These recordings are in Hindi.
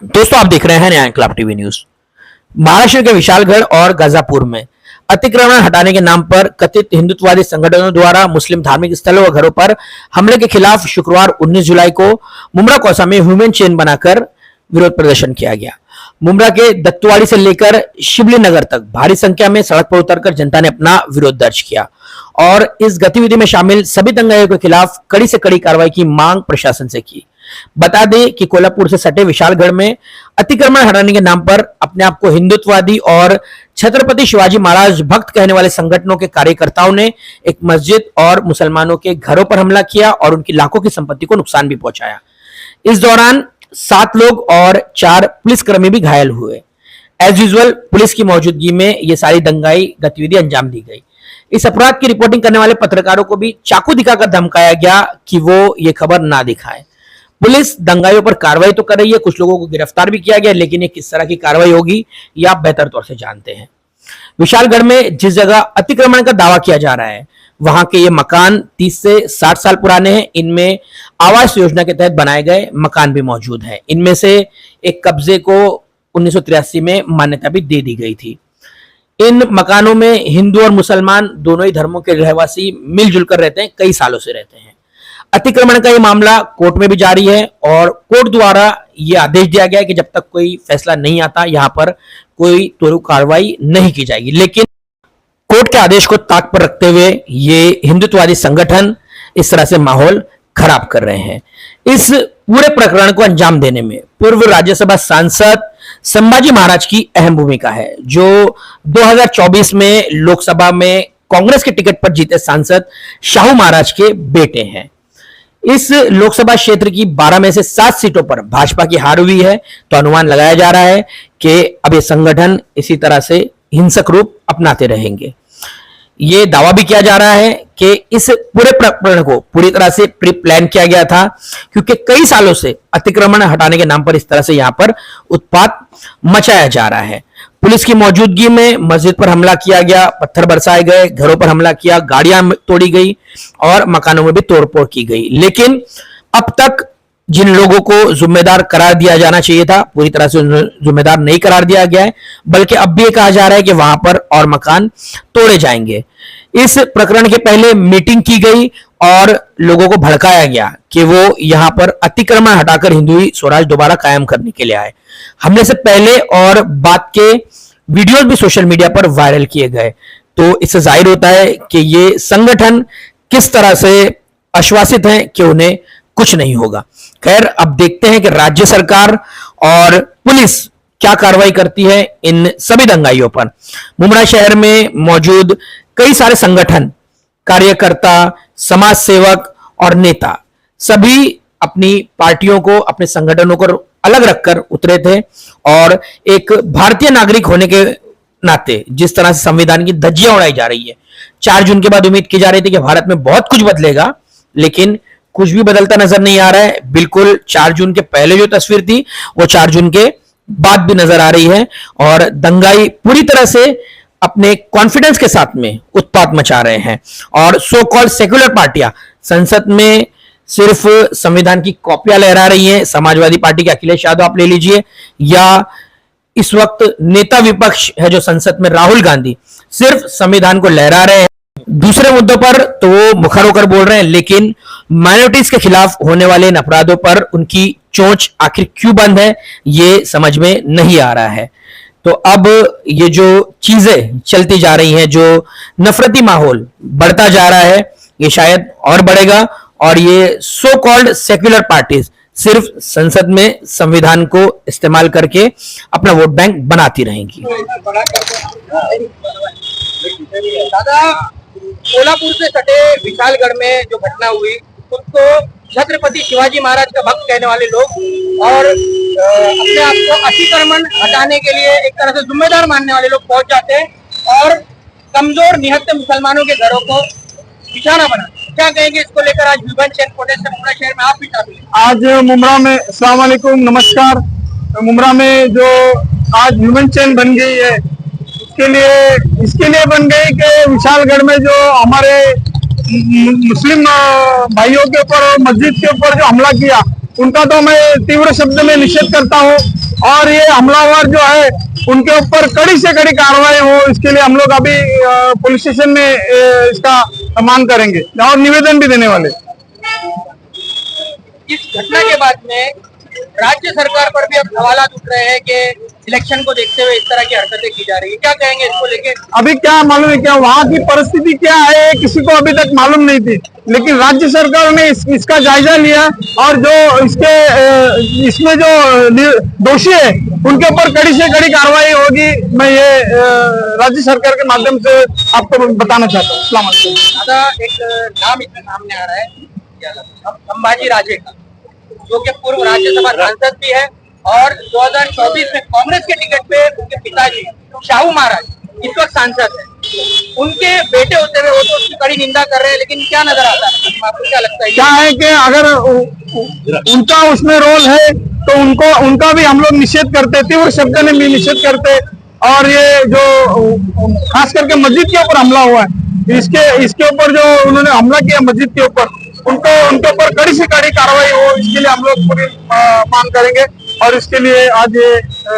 दोस्तों, आप देख रहे हैं नया इंकलाब टीवी न्यूज। महाराष्ट्र के विशालगढ़ और गाजापुर में अतिक्रमण हटाने के नाम पर कथित हिंदुत्ववादी संगठनों द्वारा मुस्लिम धार्मिक स्थलों व घरों पर हमले के खिलाफ शुक्रवार 19 जुलाई को मुमरा कौसा में ह्यूमन चेन बनाकर विरोध प्रदर्शन किया गया। मुमरा के दत्तवाड़ी से लेकर शिवली नगर तक भारी संख्या में सड़क पर उतरकर जनता ने अपना विरोध दर्ज किया और इस गतिविधि में शामिल सभी दंगाइयों के खिलाफ कड़ी से कड़ी कार्रवाई की मांग प्रशासन से की। बता दें कि कोल्हापुर से सटे विशालगढ़ में अतिक्रमण हटाने के नाम पर अपने आप को हिंदुत्ववादी और छत्रपति शिवाजी महाराज भक्त कहने वाले संगठनों के कार्यकर्ताओं ने एक मस्जिद और मुसलमानों के घरों पर हमला किया और उनकी लाखों की संपत्ति को नुकसान भी पहुंचाया। इस दौरान 7 लोग और 4 पुलिसकर्मी भी घायल हुए। एज यूजुअल पुलिस की मौजूदगी में यह सारी दंगाई गतिविधि अंजाम दी गई। इस अपराध की रिपोर्टिंग करने वाले पत्रकारों को भी चाकू दिखाकर धमकाया गया कि वो ये खबर ना दिखाएं। पुलिस दंगाइयों पर कार्रवाई तो कर रही है, कुछ लोगों को गिरफ्तार भी किया गया, लेकिन ये किस तरह की कार्रवाई होगी ये आप बेहतर तौर से जानते हैं। विशालगढ़ में जिस जगह अतिक्रमण का दावा किया जा रहा है वहां के ये मकान 30 से 60 साल पुराने हैं। इनमें आवास योजना के तहत बनाए गए मकान भी मौजूद हैं। इनमें से एक कब्जे को 1983 में मान्यता भी दे दी गई थी। इन मकानों में हिंदू और मुसलमान दोनों ही धर्मों के रहवासी मिलजुल कर रहते हैं, कई सालों से रहते हैं। अतिक्रमण का ये मामला कोर्ट में भी जारी है और कोर्ट द्वारा ये आदेश दिया गया है कि जब तक कोई फैसला नहीं आता यहां पर कोई त्वरित कार्रवाई नहीं की जाएगी। लेकिन कोर्ट के आदेश को ताक पर रखते हुए ये हिंदुत्ववादी संगठन इस तरह से माहौल खराब कर रहे हैं। इस पूरे प्रकरण को अंजाम देने में पूर्व राज्यसभा सांसद संभाजी महाराज की अहम भूमिका है, जो 2024 में लोकसभा में कांग्रेस के टिकट पर जीते सांसद शाहू महाराज के बेटे हैं। इस लोकसभा क्षेत्र की 12 में से 7 सीटों पर भाजपा की हार हुई है, तो अनुमान लगाया जा रहा है कि अब ये संगठन इसी तरह से हिंसक रूप अपनाते रहेंगे। ये दावा भी किया जा रहा है कि इस पूरे प्रकरण को पूरी तरह से प्री प्लान किया गया था, क्योंकि कई सालों से अतिक्रमण हटाने के नाम पर इस तरह से यहां पर उत्पात मचाया जा रहा है। पुलिस की मौजूदगी में मस्जिद पर हमला किया गया, पत्थर बरसाए गए, घरों पर हमला किया, गाड़ियां तोड़ी गई और मकानों में भी तोड़फोड़ की गई। लेकिन अब तक जिन लोगों को जिम्मेदार करार दिया जाना चाहिए था पूरी तरह से जिम्मेदार नहीं करार दिया गया है, बल्कि अब भी कहा जा रहा है कि वहां पर और मकान तोड़े जाएंगे। इस प्रकरण के पहले मीटिंग की गई और लोगों को भड़काया गया कि वो यहां पर अतिक्रमण हटाकर हिंदुई स्वराज दोबारा कायम करने के लिए आए। हमले से पहले और बाद के वीडियोस भी सोशल मीडिया पर वायरल किए गए, तो इससे जाहिर होता है कि ये संगठन किस तरह से आश्वासित है कि उन्हें कुछ नहीं होगा। खैर, अब देखते हैं कि राज्य सरकार और पुलिस क्या कार्रवाई करती है इन सभी दंगाइयों पर। मुमरा शहर में मौजूद कई सारे संगठन, कार्यकर्ता, समाज सेवक और नेता सभी अपनी पार्टियों को, अपने संगठनों को अलग रखकर उतरे थे और एक भारतीय नागरिक होने के नाते जिस तरह से संविधान की धज्जियां उड़ाई जा रही है, 4 जून के बाद उम्मीद की जा रही थी कि भारत में बहुत कुछ बदलेगा, लेकिन कुछ भी बदलता नजर नहीं आ रहा है। बिल्कुल 4 जून के पहले जो तस्वीर थी वो 4 जून के बाद भी नजर आ रही है और दंगाई पूरी तरह से अपने कॉन्फिडेंस के साथ में उत्पात मचा रहे हैं। और सो कॉल्ड सेक्युलर पार्टियां संसद में सिर्फ संविधान की कॉपियां लहरा रही हैं। समाजवादी पार्टी के अखिलेश यादव आप ले लीजिए, या इस वक्त नेता विपक्ष है जो संसद में राहुल गांधी, सिर्फ संविधान को लहरा रहे हैं। दूसरे मुद्दों पर तो वो मुखर होकर बोल रहे हैं, लेकिन माइनॉरिटीज के खिलाफ होने वाले इन अपराधों पर उनकी चोंच आखिर क्यों बंद है ये समझ में नहीं आ रहा है। तो अब ये जो चीजें चलती जा रही हैं, जो नफरती माहौल बढ़ता जा रहा है, ये शायद और बढ़ेगा और ये सो कॉल्ड सेक्युलर पार्टीज सिर्फ संसद में संविधान को इस्तेमाल करके अपना वोट बैंक बनाती रहेंगी। दादा, कोल्हापुर से सटे विशालगढ़ में जो घटना हुई उसको छत्रपति शिवाजी महाराज का भक्त कहने वाले लोग और अपने आप को अतिक्रमण हटाने के लिए एक तरह से जिम्मेदार मानने वाले लोग पहुंच जाते हैं और कमजोर निहत्थे मुसलमानों के घरों को निशाना बनाते। क्या कहेंगे इसको लेकर? आज ह्यूमन चेन प्रोटेस्ट से मुमरा शहर में आप भी शामिल हैं। आज मुमरा में, अस्सलाम वालेकुम, नमस्कार। मुमरा में जो आज ह्यूमन चेन बन गई है इसके लिए बन गई कि विशालगढ़ में जो हमारे मुस्लिम भाइयों के ऊपर और मस्जिद के ऊपर जो हमला किया उनका तो मैं तीव्र शब्द में निषेध करता हूं। और ये हमलावर जो है उनके ऊपर कड़ी से कड़ी कार्रवाई हो, इसके लिए हम लोग अभी पुलिस स्टेशन में इसका मांग करेंगे और निवेदन भी देने वाले। इस घटना के बाद में राज्य सरकार पर भी अब सवालात उठ रहे हैं कि इलेक्शन को देखते हुए इस तरह की हरकतें की जा रही है, क्या कहेंगे इसको लेके? अभी क्या मालूम है, क्या वहाँ की परिस्थिति क्या है किसी को अभी तक मालूम नहीं थी, लेकिन राज्य सरकार ने इसका जायजा लिया और जो इसमें जो दोषी है उनके ऊपर कड़ी से कड़ी कार्रवाई होगी। मैं ये राज्य सरकार के माध्यम से आपको बताना चाहता हूँ। अस्सलाम वालेकुम। दादा, एक नाम इसमें सामने आ रहा है संभाजी राजे का, जो कि पूर्व राज्यसभा सांसद भी है और 2024 में कांग्रेस के टिकट पे उनके पिताजी शाहू महाराज इस वक्त सांसद है। उनके बेटे होते हुए वो तो उसकी कड़ी निंदा कर रहे हैं, लेकिन क्या नजर आता है आपको, क्या लगता है? क्या है कि अगर उनका उसमें रोल है तो उनका भी हम लोग निषेध करते, तीव्र शब्द में भी निषेध करते। और ये जो खास करके मस्जिद के ऊपर हमला हुआ है, इसके ऊपर जो उन्होंने हमला किया मस्जिद के ऊपर, उनके ऊपर कड़ी से कड़ी कार्रवाई हो, इसके लिए हम लोग पूरी मांग करेंगे और इसके लिए आज ये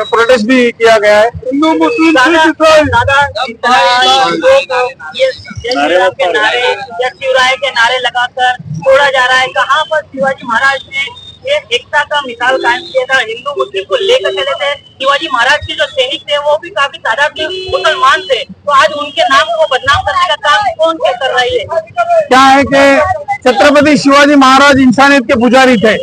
प्रोटेस्ट भी किया गया है। हिंदू मुस्लिम शिवराय के नारे लगाकर छोड़ा जा रहा है। कहाँ पर शिवाजी महाराज ने ये एकता का मिसाल कायम किया था, हिंदू मुस्लिम को लेकर चले थे। शिवाजी महाराज के जो सैनिक थे वो भी काफी तादाद में मुसलमान थे, तो आज उनके नाम को बदनाम करने का काम कौन क्या कर रही है? क्या है कि छत्रपति शिवाजी महाराज इंसानियत के पुजारी थे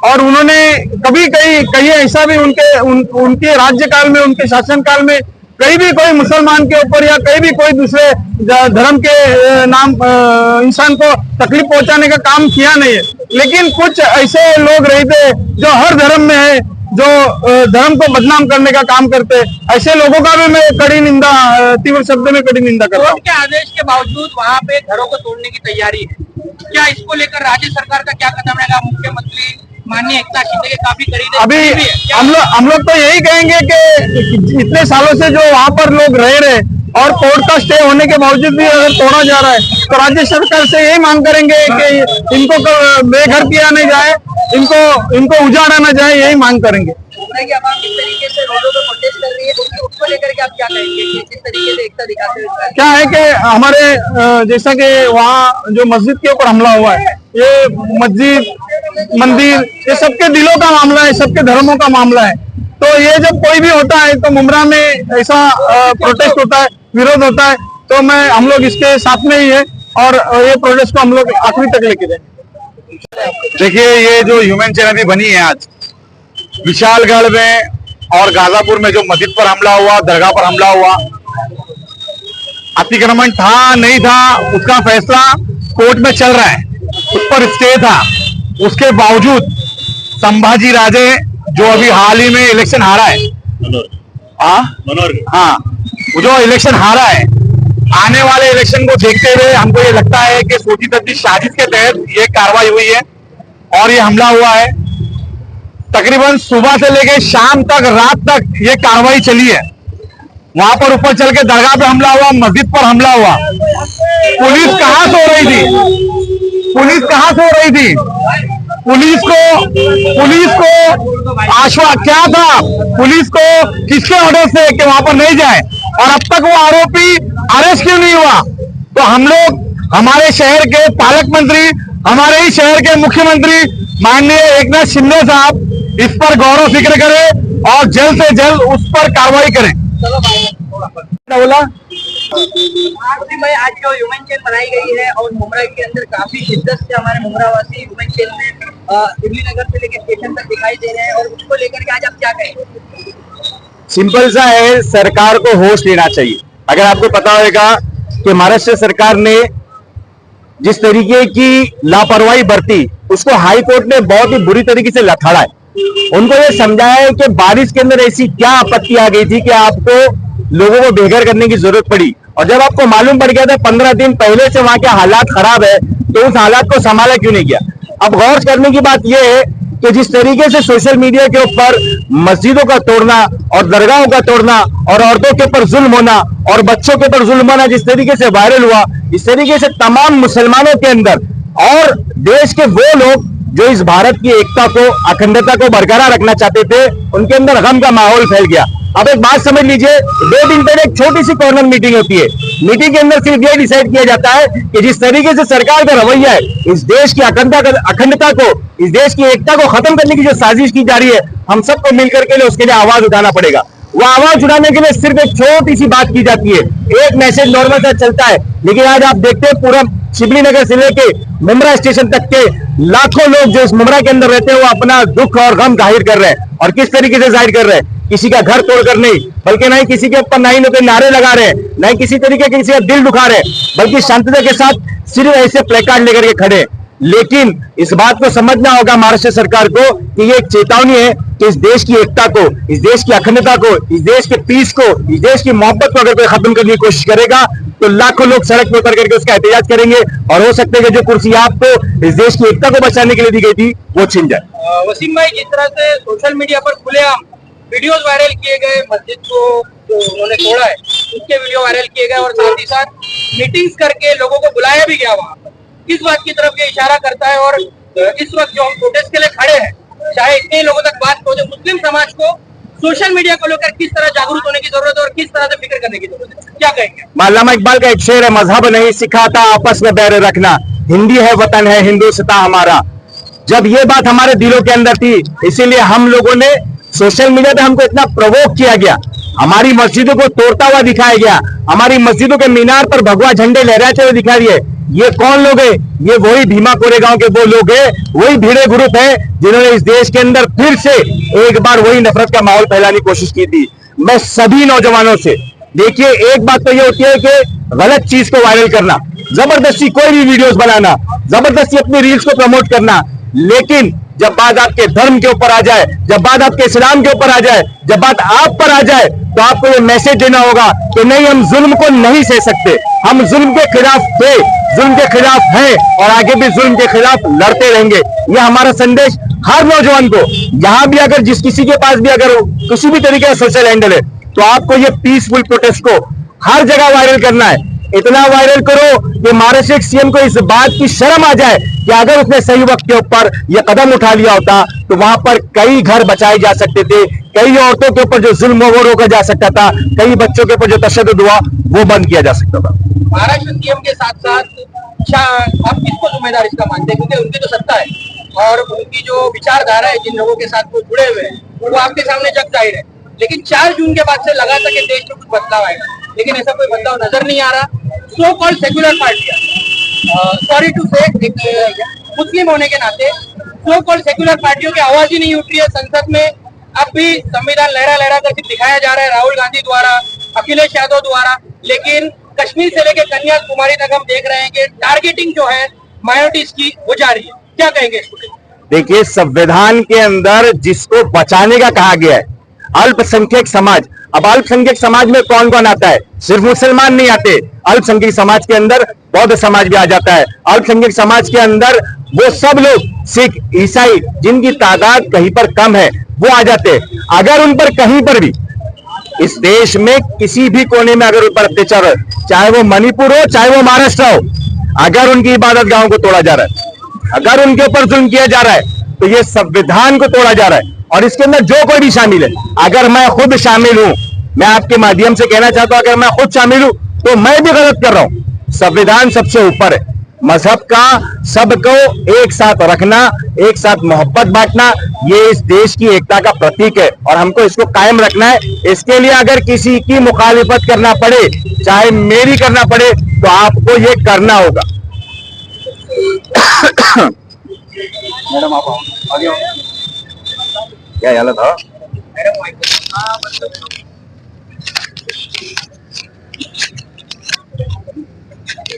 और उन्होंने कभी कहीं ऐसा भी उनके राज्यकाल में, उनके शासनकाल में कहीं भी कोई मुसलमान के ऊपर या कहीं भी कोई दूसरे धर्म के नाम इंसान को तकलीफ पहुंचाने का काम किया नहीं है। लेकिन कुछ ऐसे लोग रहते जो हर धर्म में है, जो धर्म को बदनाम करने का काम करते, ऐसे लोगों का भी मैं कड़ी निंदा, तीव्र शब्द में कड़ी निंदा करता हूँ। कोर्ट के आदेश के बावजूद वहाँ पे घरों को तोड़ने की तैयारी है, क्या इसको लेकर राज्य सरकार का क्या कदम रहेगा? मुख्यमंत्री माननीय एकनाथ शिंदे के काफी करीब अभी हम लोग तो यही कहेंगे कि इतने सालों से जो वहाँ पर लोग रह रहे और कोर्ट का स्टे होने के बावजूद भी अगर तोड़ा जा रहा है तो राज्य सरकार से यही मांग करेंगे कि इनको बेघर किया नहीं जाए, इनको उजाड़ा ना जाए, यही मांग करेंगे। अब आप किस तरीके से रोडों पर प्रोटेस्ट कर रही है, उसको लेकर के आप क्या कहेंगे कि किस तरीके से एकता दिखाते हुए? क्या है कि हमारे जैसा कि वहाँ जो मस्जिद के ऊपर हमला हुआ है, ये मस्जिद मंदिर ये सबके दिलों का मामला है, सबके धर्मों का मामला है। तो ये जब कोई भी होता है तो मुमरा में ऐसा प्रोटेस्ट होता है, विरोध होता है, तो हम लोग इसके साथ में ही है और ये प्रोटेस्ट को हम लोग आखिरी तक लेके जाएंगे। देखिए, ये जो ह्यूमन चेन अभी बनी है आज विशालगढ़ में और गाजापुर में, जो मस्जिद पर हमला हुआ, दरगाह पर हमला हुआ, अतिक्रमण था नहीं था उसका फैसला कोर्ट में चल रहा है, उस पर स्टे था। उसके बावजूद संभाजी राजे जो अभी हाल ही में इलेक्शन हारा है, हाँ, जो इलेक्शन हारा है, आने वाले इलेक्शन को देखते हुए हमको ये लगता है कि सोची समझी साजिश के तहत ये कार्रवाई हुई है और ये हमला हुआ है। तकरीबन सुबह से लेकर शाम तक, रात तक ये कार्रवाई चली है। वहां पर ऊपर चल के दरगाह पे हमला हुआ, मस्जिद पर हमला हुआ। पुलिस कहां सो रही थी? पुलिस कहां सो रही थी? पुलिस को आश्वासन क्या था? पुलिस को किसके ऑर्डर से कि वहां पर नहीं जाए, और अब तक वो आरोपी अरेस्ट क्यों नहीं हुआ? तो हम लोग, हमारे शहर के पालक मंत्री, हमारे ही शहर के मुख्यमंत्री माननीय एकनाथ शिंदे साहब इस पर गौर फिक्र करें और जल्द से जल्द उस पर कार्रवाई करें। बोला भाई, आज जो ह्यूमन चेन बनाई गई है और मुमरा के अंदर काफी शिद्दत से हमारे मुमरावासी ह्यूमन चेन में दिल्ली नगर से लेकर स्टेशन तक दिखाई दे रहे हैं, और उसको लेकर के आज आप क्या कहेंगे? सिंपल सा है, सरकार को होश लेना चाहिए। अगर आपको पता होगा कि महाराष्ट्र सरकार ने जिस तरीके की लापरवाही बरती, उसको हाई कोर्ट ने बहुत ही बुरी तरीके से लथाड़ा है। उनको ये समझाया है कि बारिश के अंदर ऐसी क्या आपत्ति आ गई थी कि आपको लोगों को बेघर करने की जरूरत पड़ी, और जब आपको मालूम पड़ गया था 15 दिन पहले से वहां के हालात खराब है, तो उस हालात को संभाला क्यों नहीं किया? अब गौर करने की बात यह है कि जिस तरीके से सोशल मीडिया के ऊपर मस्जिदों का तोड़ना और दरगाहों का तोड़ना और औरतों के ऊपर जुल्म होना और बच्चों के ऊपर जुल्म होना जिस तरीके से वायरल हुआ, इस तरीके से तमाम मुसलमानों के अंदर और देश के वो लोग जो इस भारत की एकता को, अखंडता को बरकरार रखना चाहते थे, उनके अंदर गम का माहौल फैल गया। अब एक बात समझ लीजिए, 2 दिन पहले एक छोटी सी कॉर्नर मीटिंग होती है। मीटिंग के अंदर सिर्फ ये डिसाइड किया जाता है कि जिस तरीके से सरकार का रवैया है, इस देश की अखंडता को, इस देश की एकता को खत्म करने की जो साजिश की जा रही है, हम सबको मिलकर के लिए उसके लिए आवाज उठाना पड़ेगा। वो आवाज उठाने के लिए सिर्फ एक छोटी सी बात की जाती है, एक मैसेज नॉर्मल सा चलता है। लेकिन आज आप देखते हैं पूरा शिवली नगर से लेके मुमरा स्टेशन तक के लाखों लोग जो इस मुमरा के अंदर रहते हैं, वो अपना दुख और गम जाहिर कर रहे हैं। और किस तरीके से जाहिर कर रहे हैं? किसी का घर तोड़कर नहीं, बल्कि नहीं किसी के ऊपर नहीं कोई नारे लगा रहे हैं, नहीं किसी तरीके के किसी का दिल दुखा रहे हैं, बल्कि शांतता के साथ सिर्फ ऐसे प्लेकार्ड लेकर के खड़े हैं। लेकिन इस बात को समझना होगा महाराष्ट्र सरकार को कि ये एक चेतावनी है कि इस देश की एकता को, इस देश की अखंडता को, इस देश के पीस को, इस देश की मोहब्बत को अगर कोई खत्म करने की कोशिश करेगा तो लाखों लोग सड़क पर उतर करके उसका एहतजाज करेंगे और हो सकता है कि जो कुर्सी आपको इस देश की एकता को बचाने के लिए दी गई थी वो छिन जाए। वसीम भाई, जिस तरह से सोशल मीडिया पर खुलेआम वीडियोस वायरल किए गए, मस्जिद को जो उन्होंने तोड़ा है उसके वीडियो वायरल किए गए और साथ ही साथ मीटिंग्स करके लोगों को बुलाया भी गया वहां पर, किस बात की तरफ ये इशारा करता है? और इस वक्त जो हम प्रोटेस्ट के लिए खड़े हैं, चाहे इतने लोगों तक बात पहुंचे, मुस्लिम समाज को सोशल मीडिया को लेकर किस तरह जागरूक होने की जरूरत है और किस तरह से फिक्र करने की जरूरत है, क्या कहेंगे? अल्लामा इकबाल का एक शेर है, मजहब नहीं सिखाता आपस में बैर रखना, हिंदी है वतन है हिंदुस्तान हमारा। जब ये बात हमारे दिलों के अंदर थी, इसीलिए हम लोगों ने सोशल मीडिया पे हमको इतना प्रवोक किया गया, हमारी मस्जिदों को तोड़ता हुआ दिखाया गया, हमारी मस्जिदों के मीनार पर भगवा झंडे लहराते हुए दिखा दिए। ये कौन लोग हैं? ये वही भीमा कोरेगांव के वो लोग हैं, वही भीड़े ग्रुप है जिन्होंने इस देश के अंदर फिर से एक बार वही नफरत का माहौल फैलाने की कोशिश की थी। मैं सभी नौजवानों से, देखिए एक बात तो ये होती है कि गलत चीज को वायरल करना, जबरदस्ती कोई भी वीडियोस बनाना, जबरदस्ती अपनी रील्स को प्रमोट करना, लेकिन जब बात आपके धर्म के ऊपर आ जाए, जब बात आपके इस्लाम के ऊपर आ जाए, जब बात आप पर आ जाए, तो आपको ये मैसेज देना होगा कि नहीं, हम जुल्म को नहीं सह सकते, हम जुल्म के खिलाफ थे, जुल्म के खिलाफ हैं और आगे भी जुल्म के खिलाफ लड़ते रहेंगे। यह हमारा संदेश हर नौजवान को, यहाँ भी अगर जिस किसी के पास भी अगर किसी भी तरीके का सोशल हैंडल है, तो आपको ये पीसफुल प्रोटेस्ट को हर जगह वायरल करना है। इतना वायरल करो कि महाराष्ट्र सीएम को इस बात की शर्म आ जाए कि अगर उसने सही वक्त के ऊपर यह कदम उठा लिया होता तो वहां पर कई घर बचाए जा सकते थे, कई औरतों के ऊपर जो जुल्म वो रोका जा सकता था, कई बच्चों के ऊपर जो तशद्दुद हुआ वो बंद किया जा सकता था। महाराष्ट्र सीएम के साथ साथ आप किसको जिम्मेदार इसका मानते हैं? क्योंकि उनकी तो सत्ता है और उनकी जो विचारधारा है, जिन लोगों के साथ वो जुड़े हुए हैं, वो आपके सामने जग जाहिर है। लेकिन 4 जून के बाद से लगा था कि देश में कुछ बदलाव आएगा, लेकिन ऐसा कोई बदलाव नजर नहीं आ रहा। सो कॉल्ड सेक्युलर पार्टियां, सॉरी टू से, मुस्लिम होने के नाते सो कॉल्ड सेक्युलर पार्टियों की आवाज ही नहीं उठ रही है संसद में। अब भी संविधान लहरा लहरा कर दिखाया जा रहा है राहुल गांधी द्वारा, अखिलेश यादव द्वारा, लेकिन कश्मीर से लेकर कन्याकुमारी तक हम देख रहे हैं कि टारगेटिंग जो है माइनॉरिटीज की वो जारी है। क्या कहेंगे इसको? देखिए, संविधान के अंदर जिसको बचाने का कहा गया है अल्पसंख्यक समाज, अब अल्पसंख्यक समाज में कौन कौन आता है? सिर्फ मुसलमान नहीं आते, अल्पसंख्यक समाज के अंदर बौद्ध समाज भी आ जाता है, अल्पसंख्यक समाज के अंदर वो सब लोग, सिख, ईसाई, जिनकी तादाद कहीं पर कम है, वो आ जाते हैं। अगर उन पर कहीं पर भी इस देश में किसी भी कोने में अगर उन पर अत्याचार हो, चाहे वो मणिपुर हो चाहे वो महाराष्ट्र हो, अगर उनकी इबादत गाहों को तोड़ा जा रहा है, अगर उनके ऊपर जुल्म किया जा रहा है, तो ये संविधान को तोड़ा जा रहा है। और इसके अंदर जो कोई भी शामिल है, अगर मैं खुद शामिल हूं, मैं आपके माध्यम से कहना चाहता हूं, अगर मैं खुद शामिल हूं तो मैं भी गलत कर रहा हूं। संविधान सबसे ऊपर है, मजहब का सबको एक साथ रखना, एक साथ मोहब्बत बांटना, ये इस देश की एकता का प्रतीक है और हमको इसको कायम रखना है। इसके लिए अगर किसी की मुखालिफत करना पड़े, चाहे मेरी करना पड़े, तो आपको ये करना होगा। मैडम आप आगे आओ। क्या हालत था?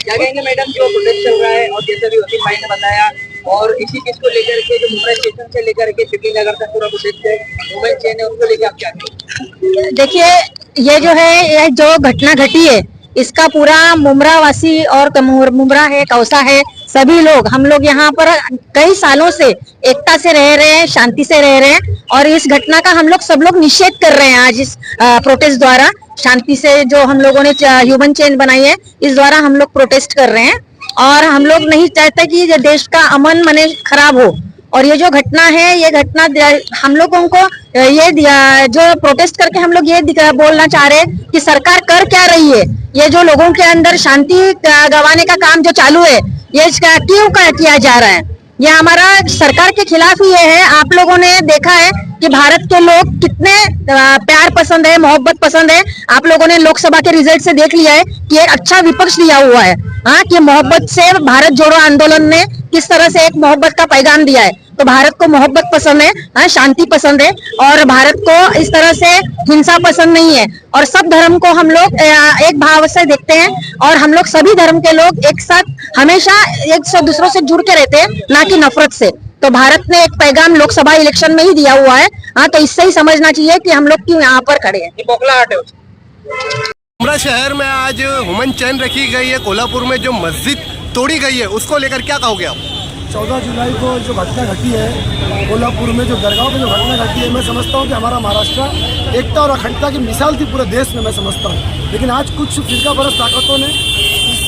क्या कहेंगे मैडम, जो प्रोटेस्ट चल रहा है और जैसे भी वसीम भाई ने बताया, और इसी चीज को लेकर के जो मुंबई स्टेशन से लेकर के शिवली नगर तक पूरा प्रोटेस्ट है, मोबाइल चेन है, उसको लेकर आप क्या कहेंगे? देखिए, ये जो है, यह जो घटना घटी है, इसका पूरा मुमरा वासी और मुमरा है, कौसा है, सभी लोग, हम लोग यहाँ पर कई सालों से एकता से रह रहे हैं, शांति से रह रहे हैं और इस घटना का हम लोग सब लोग निषेध कर रहे हैं। आज इस प्रोटेस्ट द्वारा शांति से जो हम लोगों ने ह्यूमन चेन बनाई है, इस द्वारा हम लोग प्रोटेस्ट कर रहे हैं और हम लोग नहीं चाहते कि देश का अमन मने खराब हो और ये जो घटना है, ये घटना हम लोगों को जो प्रोटेस्ट करके हम लोग ये बोलना चाह रहे हैं कि सरकार कर क्या रही है। ये जो लोगों के अंदर शांति गंवाने का काम जो चालू है, ये क्यों किया जा रहा है। ये हमारा सरकार के खिलाफ ही है। आप लोगों ने देखा है कि भारत के लोग कितने प्यार पसंद है, मोहब्बत पसंद है। आप लोगों ने लोकसभा के रिजल्ट से देख लिया है कि एक अच्छा विपक्ष लिया हुआ है। हाँ, कि मोहब्बत से भारत जोड़ो आंदोलन ने किस तरह से एक मोहब्बत का पैगाम दिया है। तो भारत को मोहब्बत पसंद है, हाँ, शांति पसंद है, और भारत को इस तरह से हिंसा पसंद नहीं है। और सब धर्म को हम लोग एक भाव से देखते हैं, और हम लोग सभी धर्म के लोग एक साथ हमेशा एक से दूसरों से जुड़ के रहते हैं, ना कि नफरत से। तो भारत ने एक पैगाम लोकसभा इलेक्शन में ही दिया हुआ है। हाँ, तो इससे ही समझना चाहिए कि हम लोग क्यों यहाँ पर खड़े हैं। बौखलाहट है। मुमरा शहर में आज हुमन चैन रखी गई है। कोल्हापुर में जो मस्जिद तोड़ी गई है, उसको लेकर क्या कहोगे आप? 14 जुलाई को जो घटना घटी है कोल्हापुर में, जो दरगाह में जो घटना घटी है, मैं समझता हूँ कि हमारा महाराष्ट्र एकता और अखंडता की मिसाल थी पूरे देश में, मैं समझता हूँ। लेकिन आज कुछ फिरकापरस्त ताकतों ने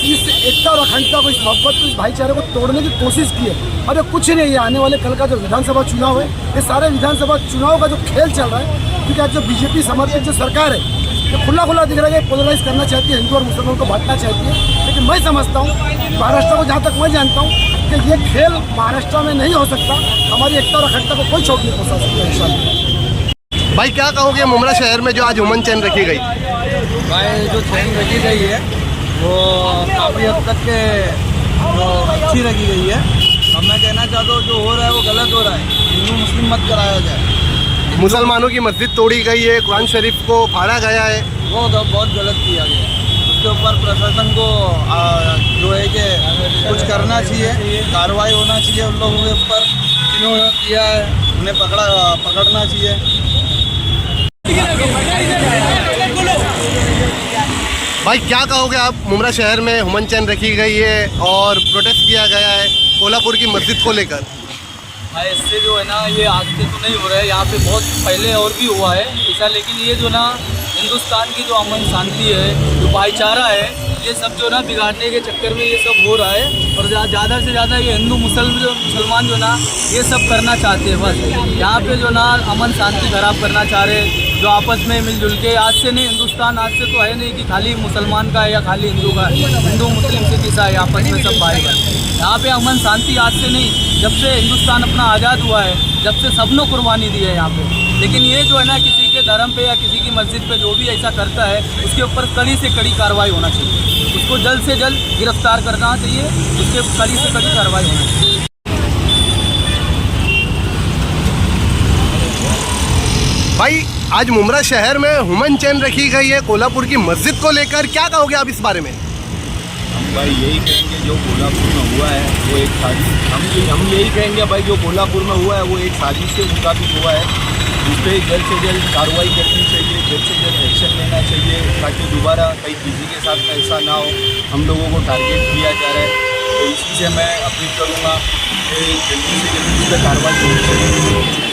इस एकता और अखंडता को, इस मोहब्बत को, इस भाईचारे को तोड़ने की कोशिश की है। और ये कुछ नहीं है, आने वाले कल का जो विधानसभा चुनाव है, ये सारे विधानसभा चुनाव का जो खेल चल रहा है, क्योंकि आज जो बीजेपी समर्थित जो सरकार है, ये खुला खुला दिख रहा है, पोलराइज करना चाहती है, हिंदू और मुसलमान को बांटना चाहती है। लेकिन मैं समझता हूँ महाराष्ट्र को, जहाँ तक मैं जानता हूँ, कि ये खेल महाराष्ट्र में नहीं हो सकता। हमारी एकता और अखंडता को कोई चोट नहीं पहुँचा सकता इंशाल्लाह। भाई क्या कहोगे मुमरा शहर में जो आज हुमन चैन रखी गई? भाई जो चैन रखी गई है वो काफ़ी हद तक के जो अच्छी रखी गई है। अब मैं कहना चाहता हूँ जो हो रहा है वो गलत हो रहा है, हिंदू मुस्लिम मत कराया जाए। मुसलमानों की मस्जिद तोड़ी गई है, कुरान शरीफ को फाड़ा गया है, वो तो बहुत गलत किया गया है। उसके ऊपर प्रशासन को जो है कि कुछ करना चाहिए, कार्रवाई होना चाहिए उन लोगों के ऊपर जिन्होंने किया है, उन्हें पकड़ना चाहिए। भाई क्या कहोगे आप? मुमरा शहर में हुमन चैन रखी गई है और प्रोटेस्ट किया गया है कोल्हापुर की मस्जिद को लेकर। हाँ, इससे जो है ना, ये आज से तो नहीं हो रहा है, यहाँ पे बहुत पहले और भी हुआ है ऐसा। लेकिन ये जो ना हिंदुस्तान की जो अमन शांति है, जो भाईचारा है, ये सब जो ना बिगाड़ने के चक्कर में ये सब हो रहा है। और ज़्यादा से ज़्यादा ये हिंदू मुसलमान जो ना ये सब करना चाहते हैं। बस यहाँ पे जो ना अमन शांति खराब करना चाह रहे हैं, जो आपस में मिलजुल के, आज से नहीं, हिंदुस्तान आज से तो है नहीं कि खाली मुसलमान का है या खाली हिंदू का है। हिंदू मुस्लिम से किसा है, आपस में सब भाई है। यहाँ पे अमन शांति आज से नहीं, जब से हिंदुस्तान अपना आज़ाद हुआ है, जब से सबने कुर्बानी दी है यहाँ पे। लेकिन ये जो है ना, किसी के धर्म पे या किसी की मस्जिद पे जो भी ऐसा करता है, उसके ऊपर कड़ी से कड़ी कार्रवाई होना चाहिए। उसको जल्द से जल्द गिरफ्तार करना चाहिए, उसके कड़ी से कड़ी कार्रवाई होना चाहिए। भाई आज मुमरा शहर में हुमन चैन रखी गई है कोल्हापुर की मस्जिद को लेकर, क्या कहोगे आप इस बारे में? हम भाई यही कहेंगे जो कोल्हापुर में हुआ है वो एक साजिश, हम यही कहेंगे भाई जो कोल्हापुर में हुआ है वो एक साजिश के मुताबिक हुआ है। उस पर जल्द से जल्द कार्रवाई करनी चाहिए, जल्द से जल्द एक्शन लेना चाहिए, ताकि दोबारा कहीं किसी के साथ ऐसा ना हो। हम लोगों को टारगेट किया जा रहा है, तो इसी से मैं अपील करूँगा कि जल्दी से जल्दी उस पर कार्रवाई होनी चाहिए।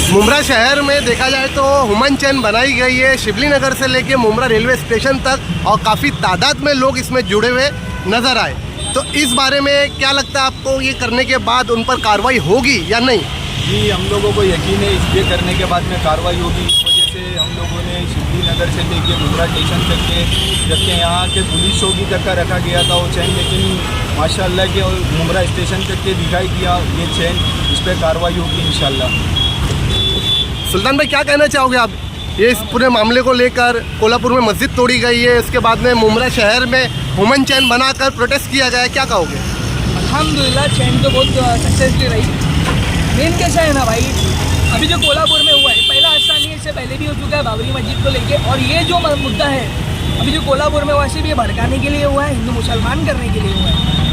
मुमरा शहर में देखा जाए तो हुमन चैन बनाई गई है शिवली नगर से लेके मुमरा रेलवे स्टेशन तक, और काफ़ी तादाद में लोग इसमें जुड़े हुए नज़र आए। तो इस बारे में क्या लगता है आपको, ये करने के बाद उन पर कार्रवाई होगी या नहीं? जी, हम लोगों को यकीन है इस पे करने के बाद में कार्रवाई होगी। इस वजह से हम लोगों ने शिवली नगर से लेके मुमरा स्टेशन तक के, जबकि यहाँ के पुलिस चौकी तक का रखा गया था वो चैन, लेकिन माशाल्लाह के मुमरा स्टेशन तक के दिखाई दिया ये चैन। इस पर कार्रवाई होगी इंशाल्लाह। सुल्तान भाई क्या कहना चाहोगे आप ये इस पूरे मामले को लेकर? कोल्हापुर में मस्जिद तोड़ी गई है, उसके बाद में मुमरा शहर में हुमन चैन बनाकर प्रोटेस्ट किया गया है, क्या कहोगे? अल्हम्दुलिल्लाह चैन तो बहुत सक्सेसफुल रही। मेन कैसा है ना भाई, अभी जो कोल्हापुर में हुआ है पहला हादसा नहीं है, इससे पहले भी हो चुका है बाबरी मस्जिद को लेके। और ये जो मुद्दा है अभी जो कोल्हापुर में हुआ, सिर्फ ये भड़काने के लिए हुआ है, हिंदू मुसलमान करने के लिए हुआ है।